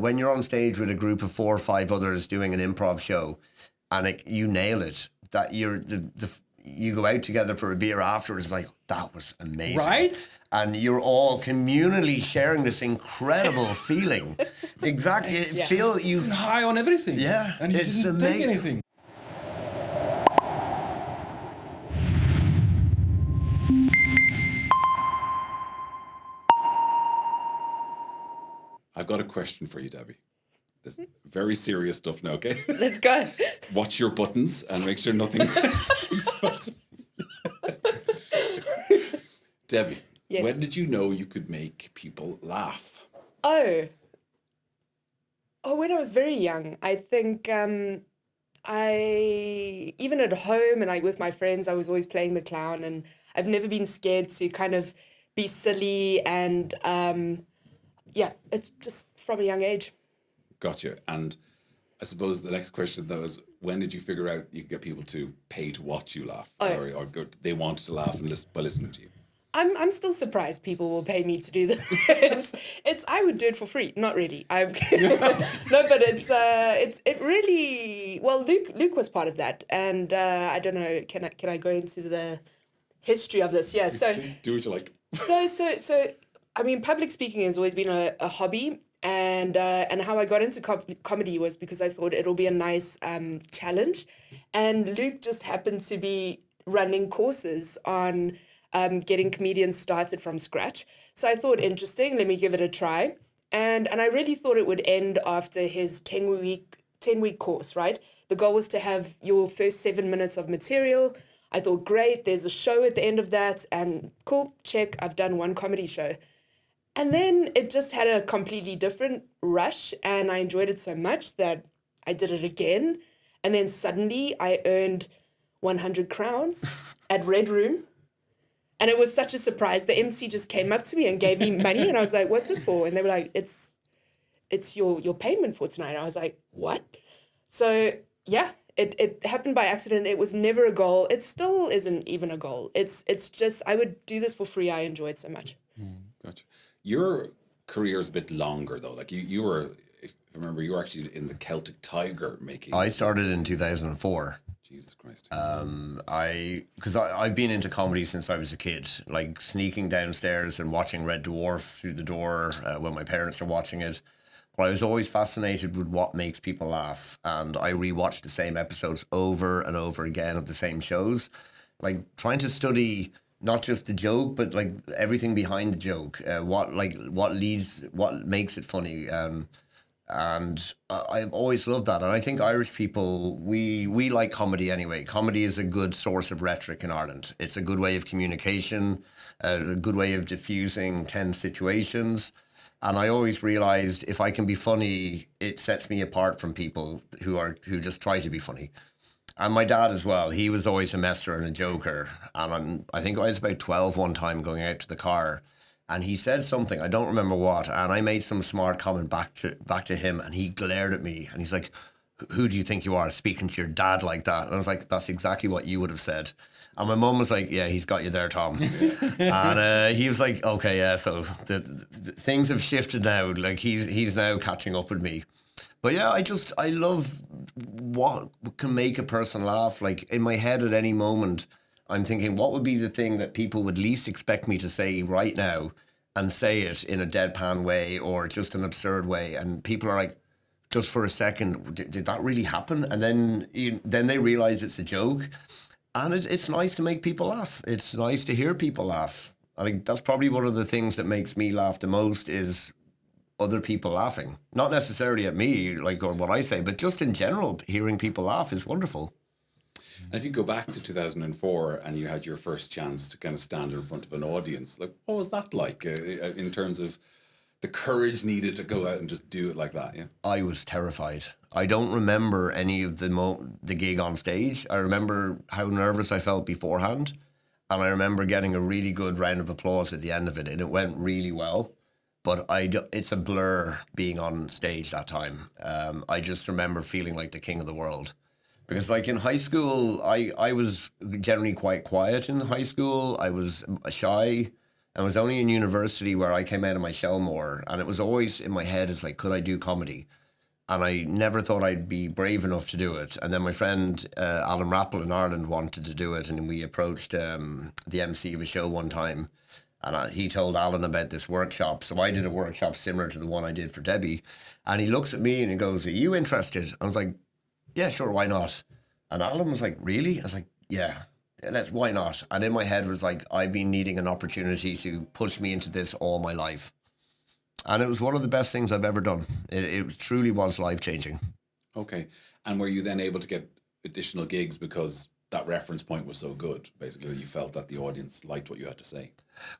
when you're on stage with a group of 4 or 5 others doing an improv show, and you nail it, that you go out together for a beer afterwards, it's like, that was amazing. Right? And you're all communally sharing this incredible feeling. Exactly. You're high on everything. Yeah. And you it's didn't amazing. take anything. I've got a question for you, Debbie. This is very serious stuff now, okay? Let's go. Watch your buttons and make sure nothing... Debbie, yes. When did you know you could make people laugh? Oh, when I was very young. I think even at home and with my friends, I was always playing the clown, and I've never been scared to kind of be silly, and it's just from a young age. Gotcha. And I suppose the next question though is, when did you figure out you could get people to pay to watch you laugh, or they wanted to laugh and by listening to you? I'm still surprised people will pay me to do this. it's I would do it for free. Not really. No, but it really, well, Luke was part of that, and I don't know. Can I go into the history of this? Yeah. So do what you like. So I mean, public speaking has always been a hobby, and how I got into comedy was because I thought it'll be a nice challenge, and Luke just happened to be running courses on getting comedians started from scratch. So I thought, interesting, let me give it a try. And I really thought it would end after his 10-week course, right? The goal was to have your first 7 minutes of material. I thought, great, there's a show at the end of that, and cool, check, I've done one comedy show. And then it just had a completely different rush, and I enjoyed it so much that I did it again. And then suddenly I earned 100 crowns at Red Room. And it was such a surprise. The MC just came up to me and gave me money, and I was like, what's this for? And they were like, it's your payment for tonight. And I was like, what? So yeah, it happened by accident. It was never a goal. It still isn't even a goal. It's just, I would do this for free. I enjoy it so much. Gotcha. Your career is a bit longer though. Like you were, if I remember, you were actually in the Celtic Tiger making. I started in 2004. Jesus Christ. Because I've been into comedy since I was a kid, like sneaking downstairs and watching Red Dwarf through the door when my parents are watching it. But I was always fascinated with what makes people laugh. And I rewatched the same episodes over and over again of the same shows, like trying to study not just the joke, but like everything behind the joke, what makes it funny. And I've always loved that. And I think Irish people, we like comedy anyway. Comedy is a good source of rhetoric in Ireland. It's a good way of communication, a good way of diffusing tense situations. And I always realized if I can be funny, it sets me apart from people who just try to be funny. And my dad as well, he was always a messer and a joker. And I think I was about 12 one time going out to the car, and he said something, I don't remember what, and I made some smart comment back to him, and he glared at me, and he's like, who do you think you are, speaking to your dad like that? And I was like, that's exactly what you would have said. And my mum was like, yeah, he's got you there, Tom. And he was like, okay, yeah, so the things have shifted now. Like, he's now catching up with me. But yeah, I love what can make a person laugh. Like, in my head at any moment, I'm thinking, what would be the thing that people would least expect me to say right now, and say it in a deadpan way or just an absurd way? And people are like, just for a second, did that really happen? And then they realize it's a joke. And it's nice to make people laugh. It's nice to hear people laugh. I think that's probably one of the things that makes me laugh the most is other people laughing. Not necessarily at me, like, or what I say, but just in general, hearing people laugh is wonderful. And if you go back to 2004 and you had your first chance to kind of stand in front of an audience, like, what was that like in terms of the courage needed to go out and just do it like that? Yeah, I was terrified. I don't remember any of the gig on stage. I remember how nervous I felt beforehand, and I remember getting a really good round of applause at the end of it, and it went really well. But it's a blur being on stage that time. I just remember feeling like the king of the world. Because like in high school, I was generally quite quiet in high school. I was shy. And it was only in university where I came out of my shell more. And it was always in my head, it's like, could I do comedy? And I never thought I'd be brave enough to do it. And then my friend Alan Rappel in Ireland wanted to do it. And we approached the MC of a show one time. And he told Alan about this workshop. So I did a workshop similar to the one I did for Debbie. And he looks at me and he goes, are you interested? I was like, yeah, sure, why not? And Alan was like, really? I was like, yeah, why not? And in my head was like, I've been needing an opportunity to push me into this all my life. And it was one of the best things I've ever done. It truly was life-changing. Okay. And were you then able to get additional gigs because that reference point was so good, basically, that you felt that the audience liked what you had to say?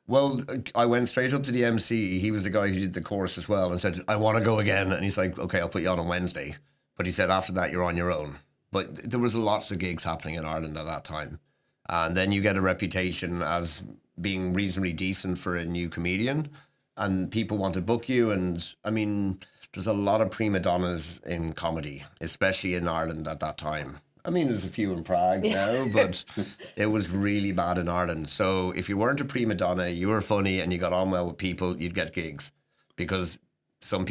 Well, I went straight up to the MC. He was the guy who did the course as well and said, I want to go again. And he's like, okay, I'll put you on Wednesday. But he said, after that, you're on your own. But there was lots of gigs happening in Ireland at that time. And then you get a reputation as being reasonably decent for a new comedian. And people want to book you. And I mean, there's a lot of prima donnas in comedy, especially in Ireland at that time. I mean, there's a few in Prague now, but it was really bad in Ireland. So if you weren't a prima donna, you were funny and you got on well with people, you'd get gigs. Because some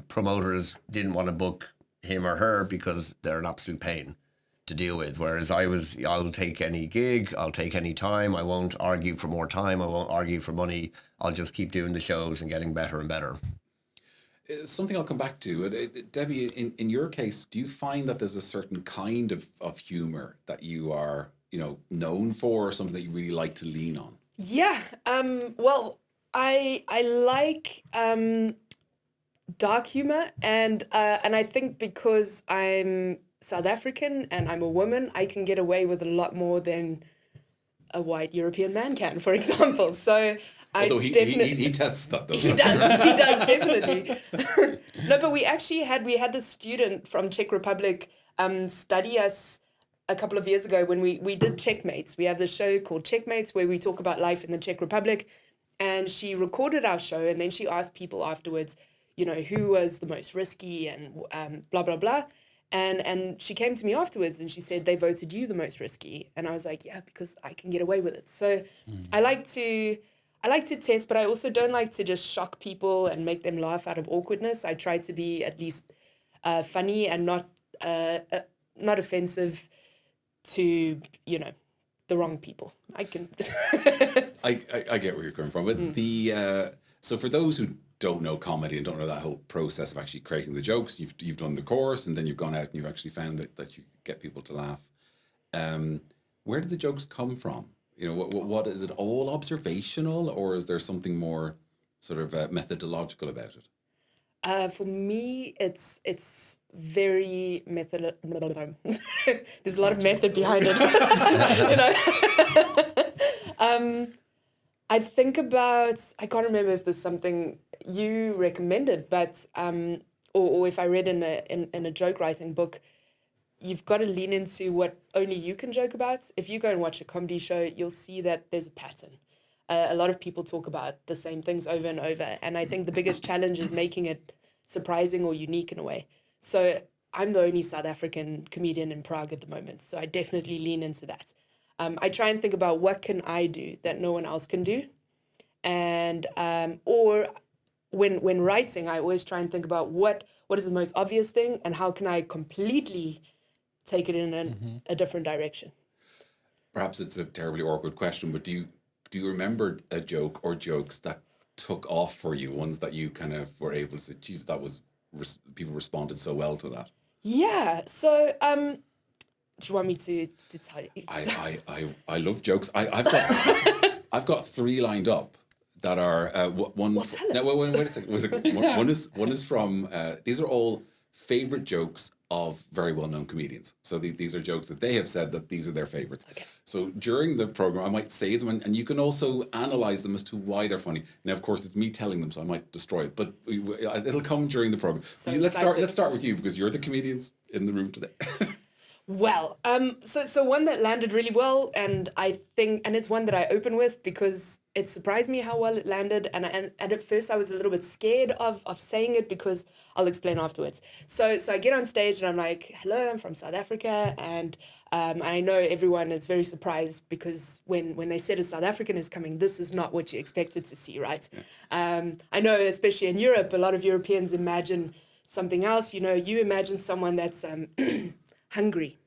promoters didn't want to book him or her because they're an absolute pain to deal with. Whereas I'll take any gig, I'll take any time. I won't argue for more time. I won't argue for money. I'll just keep doing the shows and getting better and better. Something I'll come back to. Debbie, in your case, do you find that there's a certain kind of humour that you are, known for, or something that you really like to lean on? Yeah. Well, I like dark humour, and I think because I'm South African and I'm a woman, I can get away with a lot more than a white European man can, for example. So although he tests that, though. He does definitely. No, but we had this student from Czech Republic study us a couple of years ago when we did Checkmates. We have this show called Checkmates where we talk about life in the Czech Republic, and she recorded our show, and then she asked people afterwards, who was the most risky and blah blah blah. And she came to me afterwards and she said, they voted you the most risky. And I was like, yeah, because I can get away with it. So I like to test, but I also don't like to just shock people and make them laugh out of awkwardness. I try to be at least funny and not offensive to, the wrong people. I can. I get where you're coming from. But so for those who don't know comedy and don't know that whole process of actually creating the jokes, you've done the course and then you've gone out and you've actually found that you get people to laugh. Where did the jokes come from? What is it, all observational, or is there something more sort of methodological about it? For me, it's very method. There's a lot of method behind it. I think about. I can't remember if there's something you recommended, but or if I read in a joke writing book. You've got to lean into what only you can joke about. If you go and watch a comedy show, you'll see that there's a pattern. A lot of people talk about the same things over and over. And I think the biggest challenge is making it surprising or unique in a way. So I'm the only South African comedian in Prague at the moment. So I definitely lean into that. I try and think about what can I do that no one else can do. And or when writing, I always try and think about what is the most obvious thing and how can I completely take it in a different direction. Perhaps it's a terribly awkward question, but do you remember a joke or jokes that took off for you, ones that you kind of were able to say, geez, that was, people responded so well to that? Yeah. So, do you want me to tell you? I love jokes. I've got three lined up that are one. Well, tell us. No, wait a second. One is from. These are all favorite jokes of very well-known comedians. So these are jokes that they have said that these are their favorites. Okay. So during the program, I might say them, and you can also analyze them as to why they're funny. Now, of course, it's me telling them, so I might destroy it, but it'll come during the program. So let's start with you, because you're the comedians in the room today. Well, so one that landed really well, and I think, and it's one that I open with because it surprised me how well it landed, and at first I was a little bit scared of saying it because I'll explain afterwards. So I get on stage and I'm like, hello, I'm from South Africa, and I know everyone is very surprised because when they said a South African is coming, this is not what you expected to see, right? Yeah. I know, especially in Europe, a lot of Europeans imagine something else. You imagine someone that's hungry.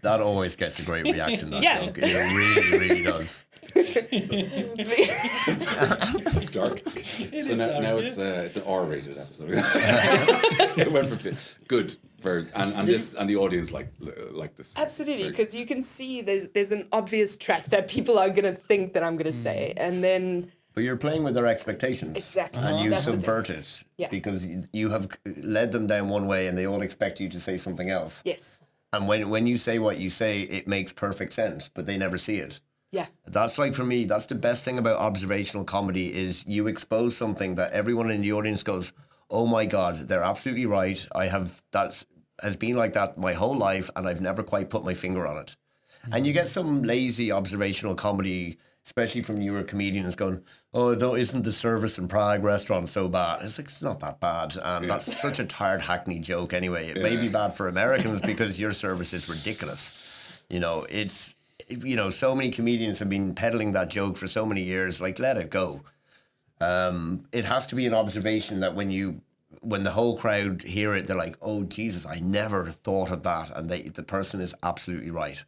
That always gets a great reaction, that Yeah. joke. It really, really does. It's dark. So now it's an R-rated episode. It went from good, very, and the audience like this. Absolutely, because you can see there's an obvious track that people are gonna think that I'm gonna say, and then. But you're playing with their expectations. Exactly. And you That's the subvert it. Yeah. Because you have led them down one way and they all expect you to say something else. Yes. And when you say what you say, it makes perfect sense, but they never see it. Yeah. That's like, for me, that's the best thing about observational comedy is you expose something that everyone in the audience goes, oh my God, they're absolutely right. That has been like that my whole life and I've never quite put my finger on it. Mm-hmm. And you get some lazy observational comedy, especially from newer comedians going, oh, isn't the service in Prague restaurant so bad? It's like, it's not that bad. And that's such a tired hackney joke anyway. It may be bad for Americans because your service is ridiculous. So many comedians have been peddling that joke for so many years, like, let it go. It has to be an observation that when the whole crowd hear it, they're like, oh, Jesus, I never thought of that. And the person is absolutely right.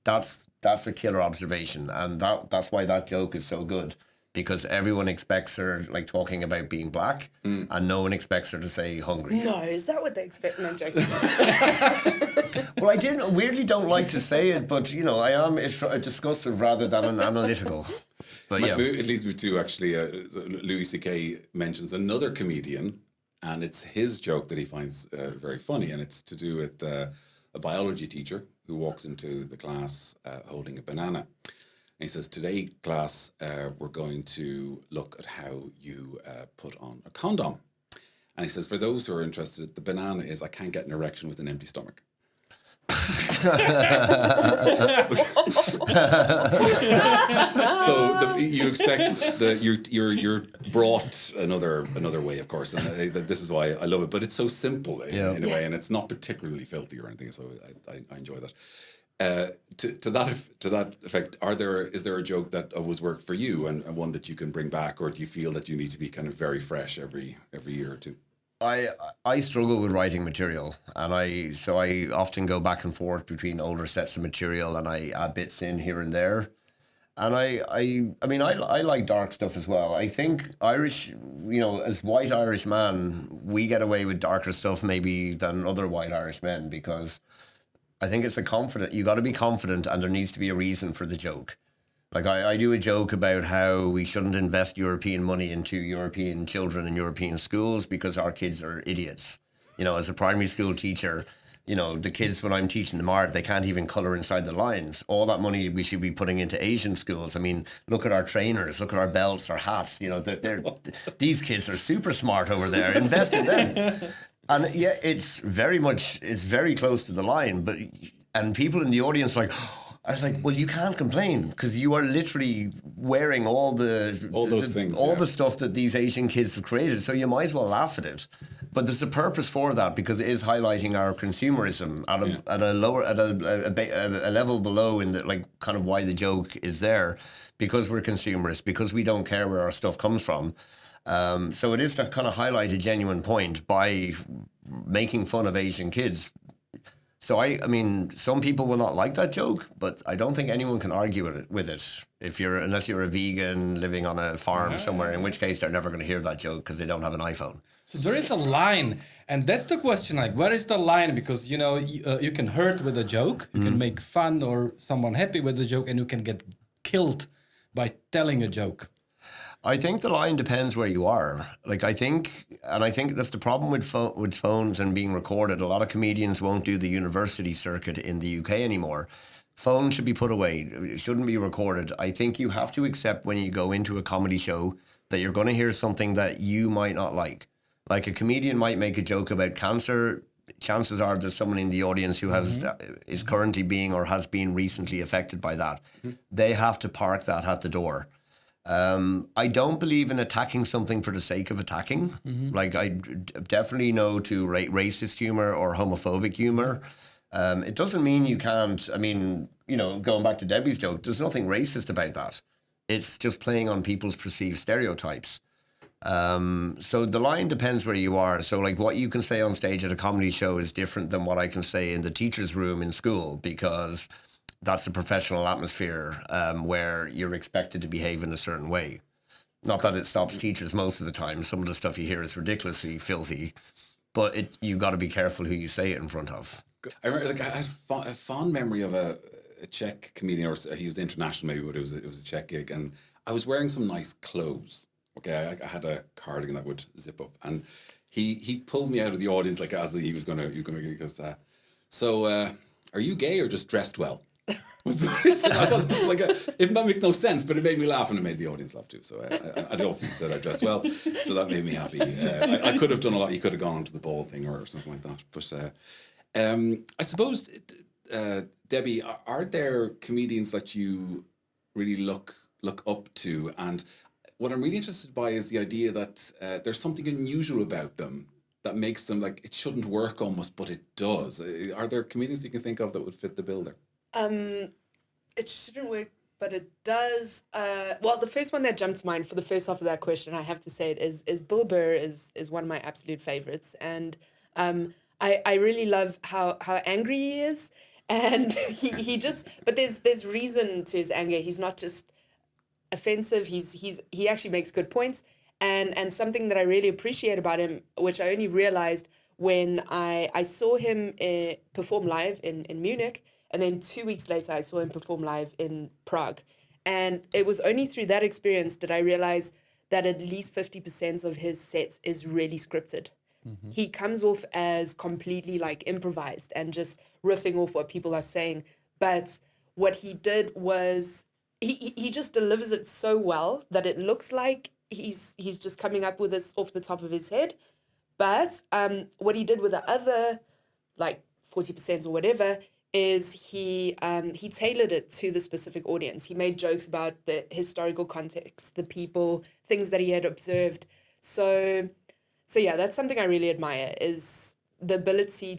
That's a killer observation, and that's why that joke is so good, because everyone expects her like talking about being black, and no one expects her to say hungry. No, is that what they expect? No, I'm joking. Well, I weirdly don't like to say it, but I am a discussive rather than an analytical. But yeah, it leads me to actually Louis C.K. mentions another comedian, and it's his joke that he finds very funny, and it's to do with a biology teacher who walks into the class holding a banana. And he says, today, class, we're going to look at how you put on a condom. And he says, for those who are interested, the banana is, I can't get an erection with an empty stomach. So you expect that you're brought another way, of course, and this is why I love it. But it's so simple in a way, and it's not particularly filthy or anything. So I enjoy that. To that effect, is there a joke that always worked for you, and one that you can bring back, or do you feel that you need to be kind of very fresh every year or two? I struggle with writing material, and I often go back and forth between older sets of material, and I add bits in here and there. And I like dark stuff as well. I think Irish, as white Irish man, we get away with darker stuff maybe than other white Irish men, because I think it's you got to be confident, and there needs to be a reason for the joke. Like I do a joke about how we shouldn't invest European money into European children in European schools because our kids are idiots. As a primary school teacher, the kids, when I'm teaching them art, they can't even colour inside the lines. All that money we should be putting into Asian schools. I mean, look at our trainers, look at our belts, our hats. These kids are super smart over there. Invest in them. And yeah, it's very close to the line. And people in the audience are like, I was like, well, you can't complain because you are literally wearing all those things, the stuff that these Asian kids have created. So you might as well laugh at it. But there's a purpose for that, because it is highlighting our consumerism at a level below in the, like, kind of why the joke is there, because we're consumerists, because we don't care where our stuff comes from. So it is to kind of highlight a genuine point by making fun of Asian kids. So I mean, some people will not like that joke, but I don't think anyone can argue with it unless you're a vegan living on a farm somewhere, in which case they're never going to hear that joke because they don't have an iPhone. So there is a line, and that's the question, like, where is the line? Because, you can hurt with a joke, you can make fun or someone happy with a joke, and you can get killed by telling a joke. I think the line depends where you are. I think that's the problem with phones and being recorded. A lot of comedians won't do the university circuit in the UK anymore. Phones should be put away. It shouldn't be recorded. I think you have to accept when you go into a comedy show that you're going to hear something that you might not like. Like a comedian might make a joke about cancer. Chances are there's someone in the audience who has is currently being or has been recently affected by that. They have to park that at the door. I don't believe in attacking something for the sake of attacking. Like I definitely no to racist humor or homophobic humor. It doesn't mean you can't. I mean, you know, going back to Debbie's joke, there's nothing racist about that. It's just playing on people's perceived stereotypes. So the line depends where you are. So like what you can say on stage at a comedy show is different than what I can say in the teacher's room in school, because that's a professional atmosphere where you're expected to behave in a certain way. Not that it stops teachers most of the time. Some of the stuff you hear is ridiculously filthy, but you got to be careful who you say it in front of. I remember, like, I had a fond memory of a Czech comedian, or he was international maybe, but it was a Czech gig, and I was wearing some nice clothes. Okay, I had a cardigan that would zip up, and he pulled me out of the audience like as he goes, so are you gay or just dressed well? I thought this was like that makes no sense, but it made me laugh, and it made the audience laugh too. So I also said I dressed well, so that made me happy. I could have done a lot. You could have gone on to the ball thing or something like that. But I suppose, Debbie, are there comedians that you really look up to? And what I'm really interested by is the idea that there's something unusual about them that makes them like it shouldn't work almost, but it does. Are there comedians you can think of that would fit the bill there? It shouldn't work, but it does. Well, the first one that jumped to mind for the first half of that question, I have to say it is Bill Burr is one of my absolute favorites, and I really love how angry he is, and he just, but there's reason to his anger. He's not just offensive. He actually makes good points, and something that I really appreciate about him, which I only realized when I saw him perform live in Munich. And then 2 weeks later, I saw him perform live in Prague. And it was only through that experience that I realized that at least 50% of his sets is really scripted. Mm-hmm. He comes off as completely like improvised and just riffing off what people are saying. But what he did was he just delivers it so well that it looks like he's just coming up with this off the top of his head. But what he did with the other like 40% or whatever is he tailored it to the specific audience. He made jokes about the historical context, the people, things that he had observed. So yeah, that's something I really admire, is the ability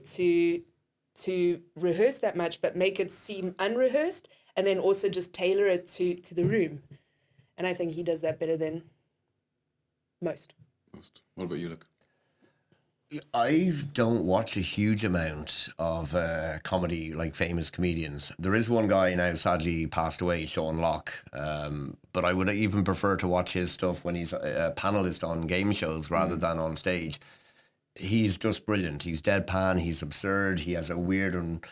to rehearse that much, but make it seem unrehearsed, and then also just tailor it to the room. And I think he does that better than most. What about you, Luke? I don't watch a huge amount of comedy, like famous comedians. There is one guy now, sadly passed away, Sean Locke, but I would even prefer to watch his stuff when he's a panelist on game shows rather than on stage. He's just brilliant. He's deadpan, he's absurd, he has a weird and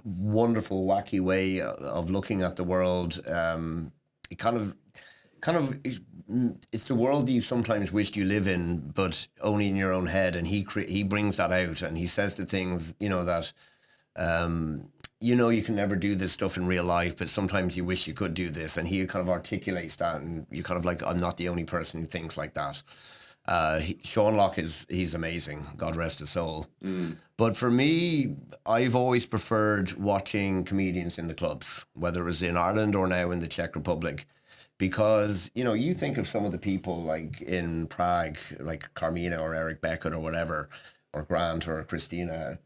wonderful, wacky way of looking at the world. It kind of it's the world you sometimes wished you live in, but only in your own head. And he brings that out, and he says the things, you know, that, you can never do this stuff in real life, but sometimes you wish you could do this. And he kind of articulates that, and you're kind of like, I'm not the only person who thinks like that. Sean Locke he's amazing. God rest his soul. But for me, I've always preferred watching comedians in the clubs, whether it was in Ireland or now in the Czech Republic. Because, you think of some of the people like in Prague, like Carmina or Eric Beckett or whatever, or Grant or Christina.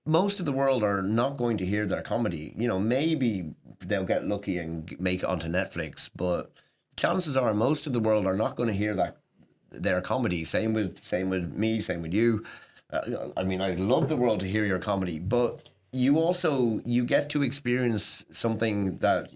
Most of the world are not going to hear their comedy. Maybe they'll get lucky and make it onto Netflix, but chances are most of the world are not going to hear their comedy. Same with me, same with you. I'd love the world to hear your comedy, but you get to experience something that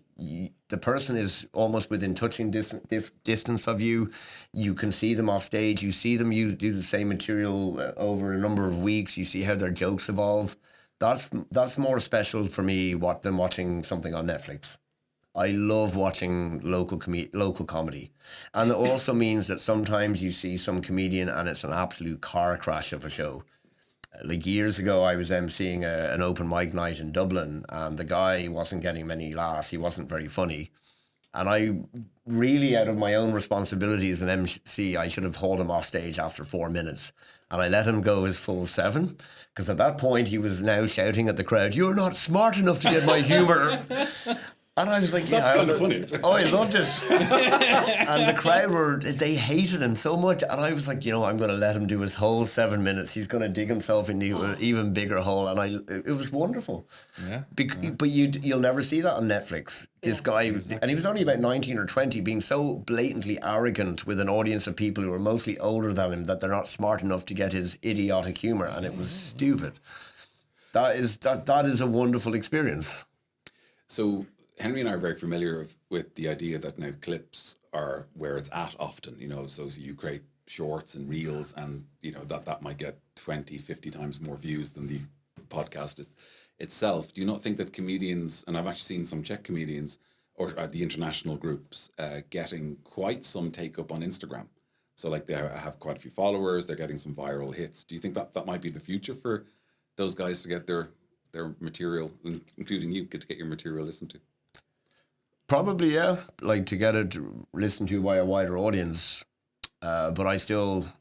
the person is almost within touching distance of you. You can see them off stage. You see them do the same material over a number of weeks. You see how their jokes evolve. That's more special for me than watching something on Netflix. I love watching local comedy. And it also means that sometimes you see some comedian and it's an absolute car crash of a show. Like years ago, I was emceeing an open mic night in Dublin, and the guy wasn't getting many laughs. He wasn't very funny. And I really, out of my own responsibility as an MC, I should have hauled him off stage after 4 minutes. And I let him go his full 7, because at that point he was now shouting at the crowd, "You're not smart enough to get my humour." And I was like, yeah. That's kind of funny. Oh, I loved it. And the crowd they hated him so much. And I was like, I'm going to let him do his whole 7 minutes. He's going to dig himself into an even bigger hole. And it was wonderful. Yeah. But you'll never see that on Netflix. This guy, and he was only about 19 or 20, being so blatantly arrogant with an audience of people who are mostly older than him that they're not smart enough to get his idiotic humour. And it was stupid. That is a wonderful experience. So Henry and I are very familiar with the idea that now clips are where it's at often, so you create shorts and reels and, that might get 20, 50 times more views than the podcast itself. Do you not think that comedians, and I've actually seen some Czech comedians or the international groups getting quite some take up on Instagram? So like they have quite a few followers, they're getting some viral hits. Do you think that might be the future for those guys to get their material, including you, to get your material listened to? Probably, yeah. Like to get it listened to by a wider audience. But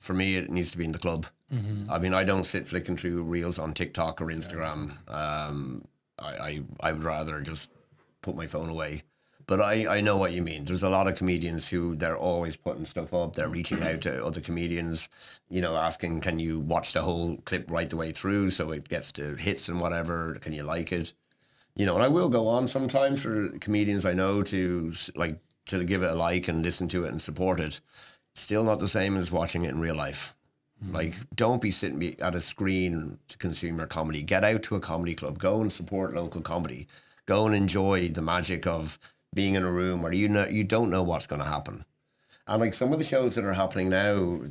for me, it needs to be in the club. Mm-hmm. I mean, I don't sit flicking through reels on TikTok or Instagram. I would rather just put my phone away. But I know what you mean. There's a lot of comedians who they're always putting stuff up. They're reaching out to other comedians, asking, can you watch the whole clip right the way through so it gets to hits and whatever? Can you like it? And I will go on sometimes for comedians I know to give it a like and listen to it and support it. Still not the same as watching it in real life. Mm-hmm. Like, don't be sitting at a screen to consume your comedy. Get out to a comedy club. Go and support local comedy. Go and enjoy the magic of being in a room where you don't know what's going to happen. And like some of the shows that are happening now,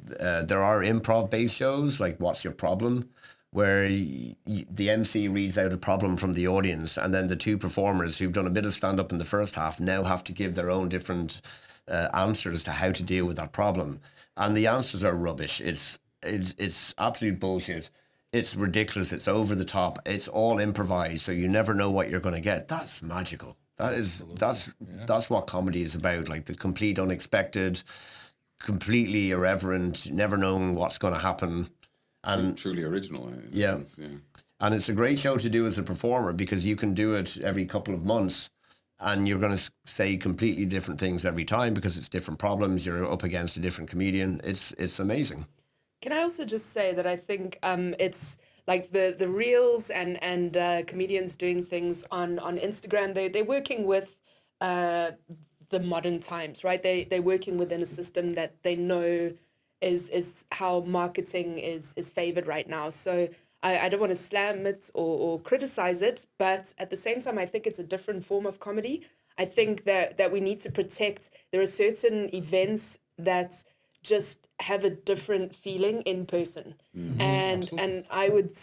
there are improv-based shows, like What's Your Problem?, where the MC reads out a problem from the audience, and then the two performers who've done a bit of stand-up in the first half now have to give their own different answers to how to deal with that problem. And the answers are rubbish. It's absolute bullshit. It's ridiculous. It's over the top. It's all improvised, so you never know what you're going to get. That's magical. That's what comedy is about, like the complete unexpected, completely irreverent, never knowing what's going to happen. And truly original. Yeah. And it's a great show to do as a performer because you can do it every couple of months and you're going to say completely different things every time because it's different problems. You're up against a different comedian. It's amazing. Can I also just say that I think it's like the reels and comedians doing things on Instagram, they're working with the modern times, right? They're working within a system that they know is how marketing is favored right now. So I don't want to slam it or criticize it, but at the same time, I think it's a different form of comedy. I think that we need to protect. There are certain events that just have a different feeling in person. Mm-hmm. And I've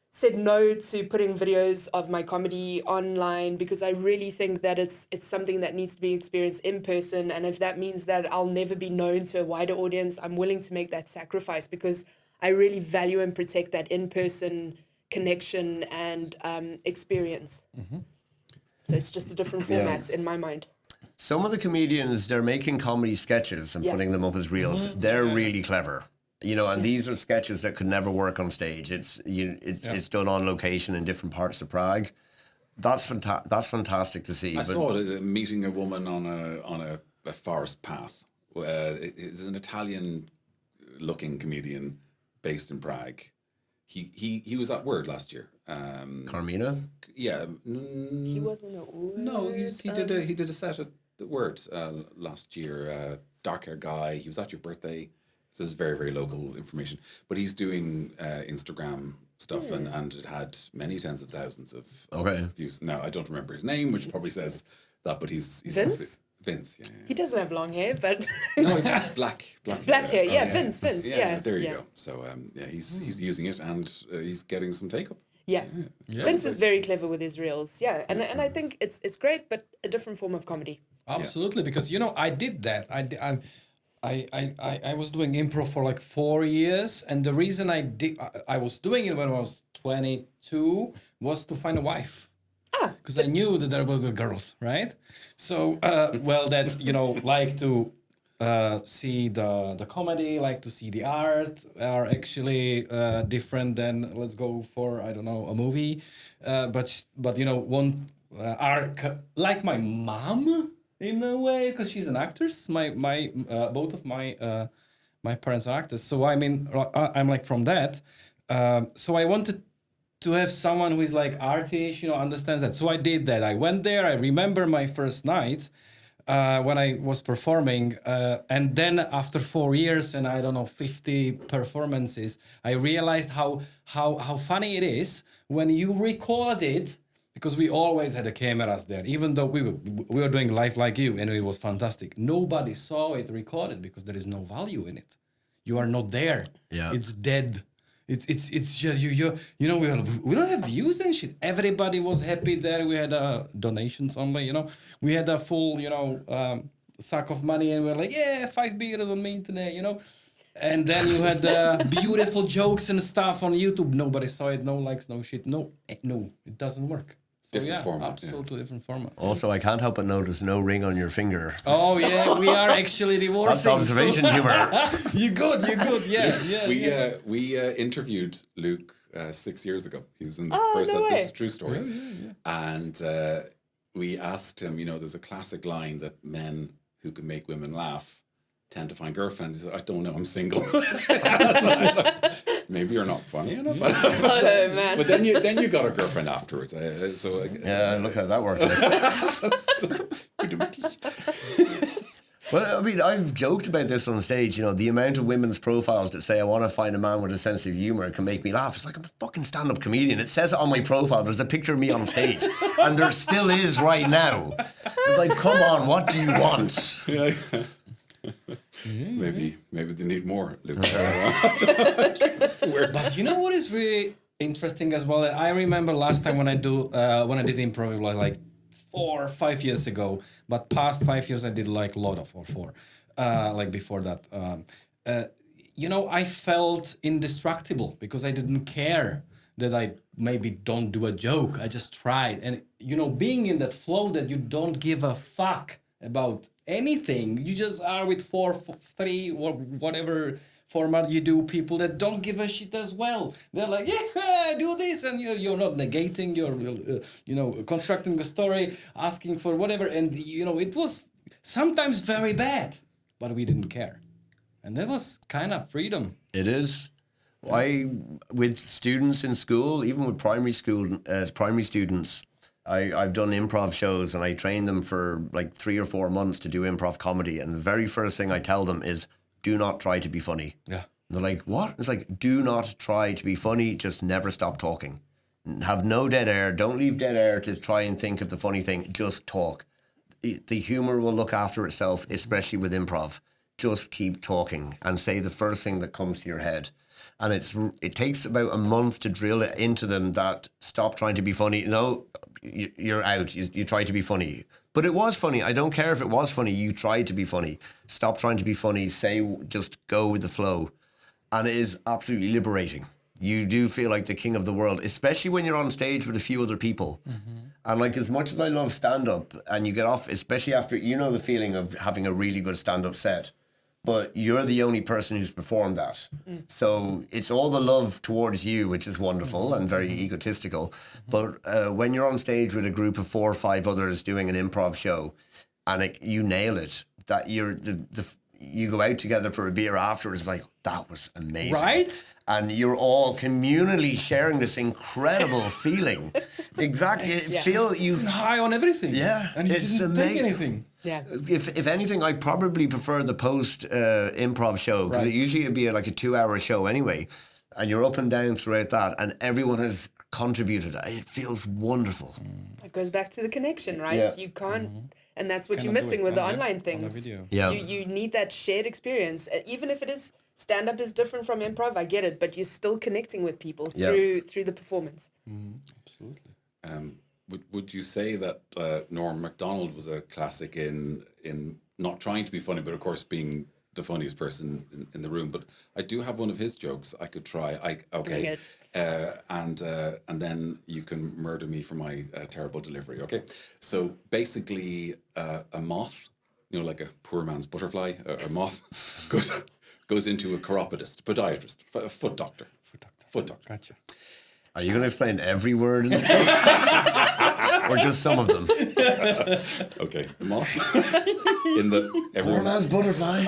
said no to putting videos of my comedy online because I really think that it's something that needs to be experienced in person. And if that means that I'll never be known to a wider audience, I'm willing to make that sacrifice because I really value and protect that in-person connection and experience. Mm-hmm. So it's just a different format in my mind. Some of the comedians, they're making comedy sketches and putting them up as reels. Mm-hmm. They're really clever. And these are sketches that could never work on stage. It's done on location in different parts of Prague. That's fantastic to see. I saw it meeting a woman on a forest path. It's an Italian-looking comedian based in Prague. He was at Word last year. Carmina? Yeah. He wasn't at Word. No, he did a set at the Word last year. Dark-haired guy. He was at your birthday. So this is very, very local information. But he's doing Instagram stuff and it had many tens of thousands of views. Now, I don't remember his name, which probably says that, but he's Vince? Vince, yeah. He doesn't have long hair, but... No, black hair, yeah. Vince, yeah. There you go. So, he's using it and he's getting some take-up. Yeah. Vince is very clever with his reels, and I think it's great, but a different form of comedy. Absolutely, because, I did that. I was doing improv for like 4 years, and the reason I was doing it when I was 22 was to find a wife. because I knew that there were good girls, right? So, that like to see the comedy, like to see the art, are actually different than let's go for I don't know a movie, but one are like my mom in a way because she's an actress. My both of my parents are actors, so I mean I'm like from that. So I wanted to have someone who is like artish, understands that. So I did that. I went there. I remember my first night when I was performing, and then after 4 years and I don't know 50 performances, I realized how funny it is when you record it. Because we always had the cameras there, even though we were doing live like you, and it was fantastic. Nobody saw it recorded because there is no value in it. You are not there. Yeah. It's dead. It's just we don't have views and shit. Everybody was happy there. We had donations only. We had a full sack of money, and we were like, 5 beers on me today. And then you had beautiful jokes and stuff on YouTube. Nobody saw it. No likes. No shit. No, it doesn't work. So Different format, absolutely different format. Also, I can't help but notice no ring on your finger. Oh yeah, we are actually divorcing. That's observation humor. You good? Yeah. We interviewed Luke 6 years ago. He was in the Oh, first no way. This is a true story. And we asked him, there's a classic line that men who can make women laugh tend to find girlfriends. He said, I don't know, I'm single. Maybe you're not funny enough. Oh, man. But then you got a girlfriend afterwards. Yeah, look how that worked out. Well, I mean, I've joked about this on stage. The amount of women's profiles that say I want to find a man with a sense of humor can make me laugh. It's like I'm a fucking stand-up comedian. It says it on my profile. There's a picture of me on stage, and there still is right now. It's like, come on, what do you want? Maybe they need more. But you know what is really interesting as well? I remember last time when I did improv, it was like 4 or 5 years ago. But past 5 years, I did like a lot of, or 4, like before that. I felt indestructible because I didn't care that I maybe don't do a joke. I just tried. And, being in that flow that you don't give a fuck about anything. You just are with 4, 3, or whatever format you do, people that don't give a shit as well. They're like, do this, and you're not negating, you're constructing the story, asking for whatever, and it was sometimes very bad, but we didn't care, and that was kind of freedom. It is. With students in school, even with primary students, I've done improv shows, and I train them for like 3 or 4 months to do improv comedy, and the very first thing I tell them is, do not try to be funny. Yeah. And they're like, what? It's like, do not try to be funny. Just never stop talking. Have no dead air. Don't leave dead air to try and think of the funny thing. Just talk. The humor will look after itself, especially with improv. Just keep talking and say the first thing that comes to your head. And it takes about a month to drill it into them that stop trying to be funny. No, you're out. You try to be funny. But it was funny. I don't care if it was funny. You tried to be funny. Stop trying to be funny. Just go with the flow. And it is absolutely liberating. You do feel like the king of the world, especially when you're on stage with a few other people. Mm-hmm. And like, as much as I love stand-up, and you get off, especially after, the feeling of having a really good stand-up set, but you're the only person who's performed that. Mm. So it's all the love towards you, which is wonderful and very egotistical. But when you're on stage with a group of 4 or 5 others doing an improv show, and you nail it, that you go out together for a beer afterwards, it's like, that was amazing. Right? And you're all communally sharing this incredible feeling. Exactly. You're high on everything. Yeah. And you didn't take anything. Yeah. If anything, I probably prefer the post improv show, because it usually would be like a 2-hour show anyway, and you're up and down throughout that, and everyone has contributed. It feels wonderful. It goes back to the connection, right? Yeah. You can't, and that's what Cannot you're do missing it with the on online on a things. video. Yeah. You need that shared experience, even if it is stand-up is different from improv. I get it, but you're still connecting with people through the performance. Absolutely. Would you say that Norm Macdonald was a classic in not trying to be funny, but of course being the funniest person in the room, but I do have one of his jokes I could try. Bring And then you can murder me for my terrible delivery. Okay, so basically, a moth, you know, like a poor man's butterfly, a moth goes into a podiatrist, a foot doctor. Gotcha. Are you going to explain every word in the joke? Or just some of them? Okay, the moth in the Poor man's butterfly.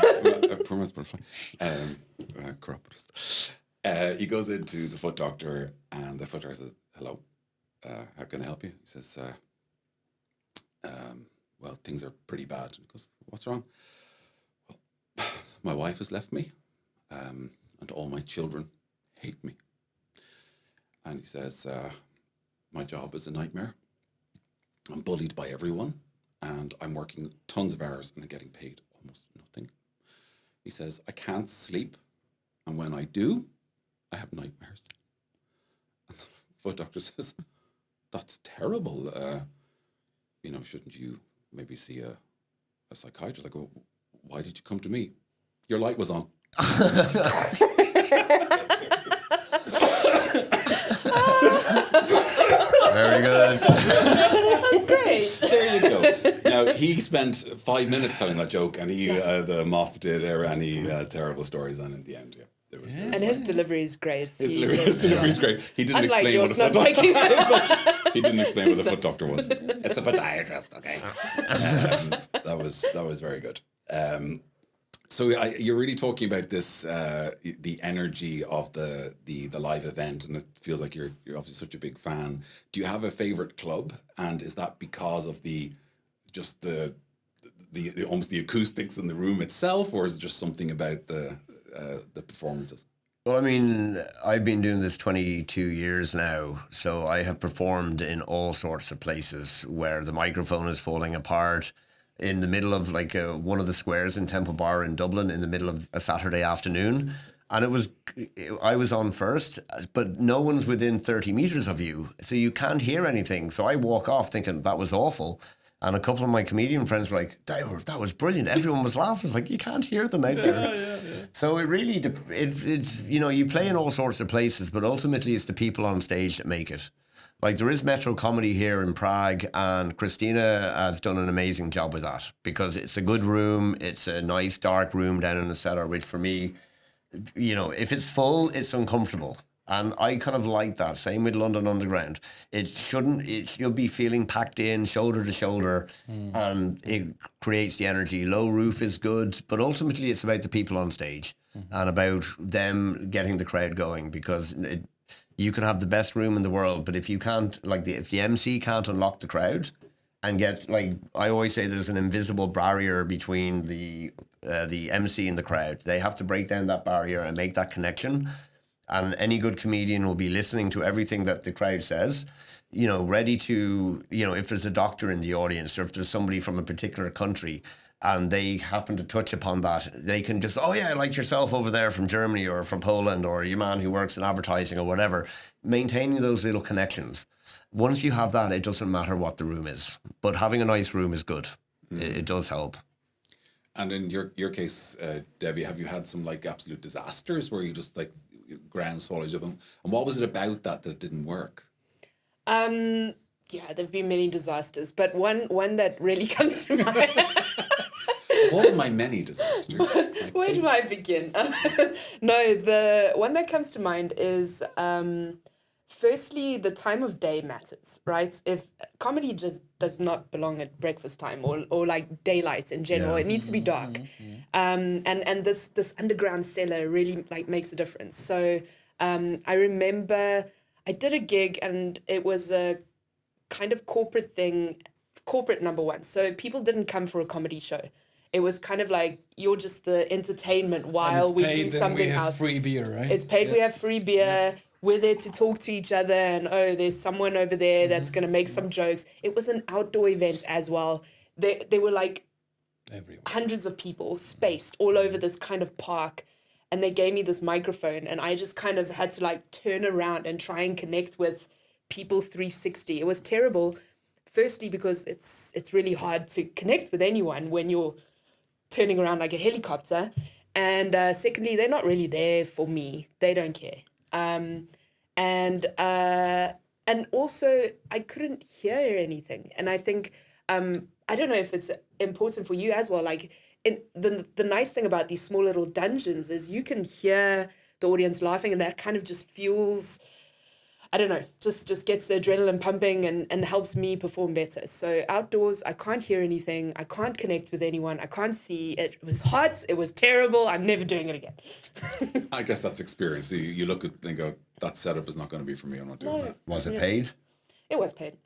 poor man's butterfly. Chiropodist. He goes into the foot doctor, and the foot doctor says, "Hello, how can I help you?" He says, "Well, things are pretty bad." He goes, "What's wrong?" "Well, my wife has left me, and all my children hate me." And he says, "My job is a nightmare. I'm bullied by everyone, and I'm working tons of hours and I'm getting paid almost nothing." He says, "I can't sleep, and when I do, I have nightmares." And the foot doctor says, "That's terrible. You know, shouldn't you maybe see a psychiatrist?" I go, "Why did you come to me? Your light was on." Very good. That's great. There you go. Now, he spent 5 minutes telling that joke, and the moth did any terrible stories, and in the end, it was. And his delivery is great. His delivery is great. He didn't Unlike explain what a yours, foot not doctor. taking that. He didn't explain what a foot doctor was. It's a podiatrist, okay. That was very good. So you're really talking about this, the energy of the live event, and it feels like you're obviously such a big fan. Do you have a favorite club, and is that because of the almost the acoustics in the room itself, or is it just something about the performances? Well, I mean, I've been doing this 22 years now, so I have performed in all sorts of places where the microphone is falling apart, in the middle of like one of the squares in Temple Bar in Dublin in the middle of a Saturday afternoon. And I was on first, but no one's within 30 meters of you, so you can't hear anything. So I walk off thinking that was awful. And a couple of my comedian friends were like, that was brilliant. Everyone was laughing. It's like, you can't hear them out there. Yeah. So it really, it's, you know, you play in all sorts of places, but ultimately it's the people on stage that make it. Like there is Metro Comedy here in Prague, and Christina has done an amazing job with that because it's a good room. It's a nice dark room down in the cellar, which for me, you know, if it's full, it's uncomfortable. And I kind of like that. Same with London Underground. You'll be feeling packed in, shoulder to shoulder, and it creates the energy. Low roof is good, but ultimately it's about the people on stage and about them getting the crowd going, because you can have the best room in the world, but if you can't, if the MC can't unlock the crowd and get, like, I always say there's an invisible barrier between the MC and the crowd. They have to break down that barrier and make that connection. And any good comedian will be listening to everything that the crowd says, you know, ready to, you know, if there's a doctor in the audience or if there's somebody from a particular country and they happen to touch upon that, they can just, oh yeah, like yourself over there from Germany or from Poland, or your man who works in advertising or whatever, maintaining those little connections. Once you have that, it doesn't matter what the room is, but having a nice room is good. It does help. And in your case, Debbie, have you had some like absolute disasters where you just like ground solid of them? And what was it about that didn't work? Yeah, there've been many disasters, but one that really comes to mind. What are my many disasters? Where do I begin? No, the one that comes to mind is, firstly, the time of day matters, right? If comedy just does not belong at breakfast time or like daylight in general, it needs to be dark. And this underground cellar really like makes a difference. So I remember I did a gig and it was a kind of corporate thing, corporate number one. So people didn't come for a comedy show. It was kind of like, you're just the entertainment while we do something else. It's paid, we have free beer, right? It's paid, we have free beer. We're there to talk to each other, and there's someone over there that's going to make some jokes. It was an outdoor event as well. There were like everywhere. Hundreds of people spaced all over this kind of park, and they gave me this microphone, and I just kind of had to like turn around and try and connect with people's 360. It was terrible. Firstly, because it's really hard to connect with anyone when you're turning around like a helicopter. And secondly, they're not really there for me. They don't care. And also, I couldn't hear anything. And I think, I don't know if it's important for you as well. Like, the nice thing about these small little dungeons is you can hear the audience laughing, and that kind of just fuels, I don't know, just gets the adrenaline pumping and helps me perform better. So outdoors, I can't hear anything. I can't connect with anyone. I can't see. It was hot. It was terrible. I'm never doing it again. I guess that's experience. You look at and go, that setup is not going to be for me. I'm not doing that. Was it paid? It was paid.